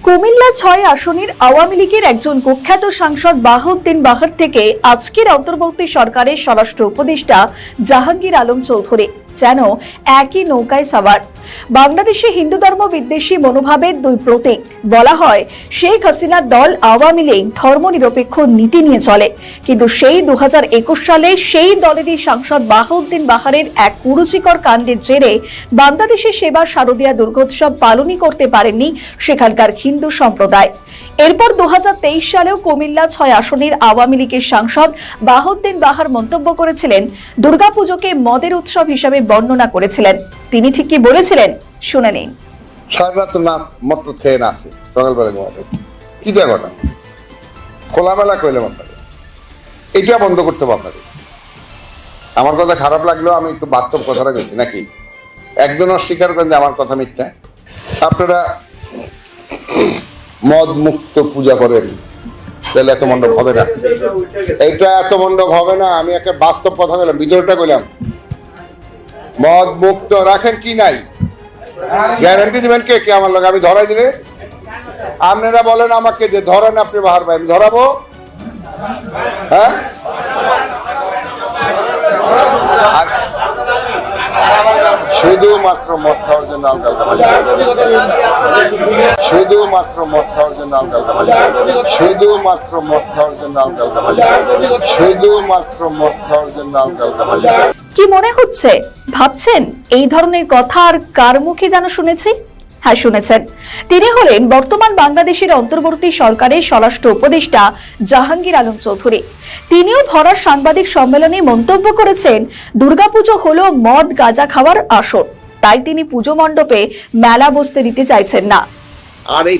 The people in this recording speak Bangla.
কুমিল্লা ৬ আসনের আওয়ামী লীগের একজন কুখ্যাত সাংসদ বাহাউদ্দিন বাহার থেকে আজকের অন্তর্বর্তী সরকারের স্বরাষ্ট্র উপদেষ্টা জাহাঙ্গীর আলম চৌধুরী যেন একই নৌকায় সাওয়ার। বাংলাদেশে হিন্দু ধর্ম বিদ্বেষী মনোভাবের দুই প্রতীক। বলা হয় শেখ হাসিনার দল আওয়ামী লীগ ধর্মনিরপেক্ষ নীতি নিয়ে চলে, কিন্তু সেই 2021 সালে সেই দলেরই সাংসদ বাহাউদ্দিন বাহারের এক কুরুচিকর কাণ্ডের জেরে বাংলাদেশের সেবা শারদীয়া দুর্গোৎসব পালনই করতে পারেননি সেখানকার হিন্দু সম্প্রদায়। এরপর 2023 সালেও কুমিল্লা ৬ আসনের আওয়ামী লীগের সাংসদ বাহাউদ্দিন বাহার মন্তব্য করেছিলেন, দুর্গাপুজোকে মদের উৎসব হিসেবে বর্ণনা করেছিলেন। তিনি ঠিক কি বলেছিলেন শুনে নিন। সারা তো নাম মটর খেয়ে না আসে সকালবেলা ঘুমাতে কি দেয় ঘটনা খোলামেলা কইলাম আপনাকে এটা বন্ধ করতে হবে আপনাকে। আমার কথা খারাপ লাগলেও আমি একটু বাস্তব কথাটা বলছি নাকি একজন অস্বীকার করেন যে আমার কথা মিথ্যা। আপনারা মদ মুক্ত পূজা করেন তাহলে এত মণ্ডপ হবে না, এটা এত মণ্ডপ হবে না। আমি একটা বাস্তব কথা বললাম, ভিতরটা বললাম মদ মুক্ত রাখেন কি নাই গ্যারান্টি দিবেন কে কে আমার লোক আমি ধরাই দিলে আপনারা বলেন আমাকে যে ধরেন আপনি বাহার ভাই আমি ধরাবো। হ্যাঁ শুধুমাত্র মদ খাওয়ার জন্য শুধুমাত্র মদ খাওয়ার জন্য শুধুমাত্র মদ খাওয়ার জন্য শুধুমাত্র মদ খাওয়ার জন্য কি মনে হচ্ছে, ভাবছেন এই ধরনের কথা আর কার মুখে যেন শুনেছি? হ্যাঁ শুনেছেন, তিনি হলেন বর্তমান বাংলাদেশের অন্তর্বর্তী সরকারের স্বরাষ্ট্র উপদেষ্টা জাহাঙ্গীর আলম চৌধুরী। তিনিও ভরার সাংবাদিক সম্মেলনে মন্তব্য করেছেন, দুর্গাপুজো হলো মদ গাঁজা খাওয়ার আসর, তাই তিনি পুজো মণ্ডপে মেলা বসতে দিতে চাইছেন না। আর এই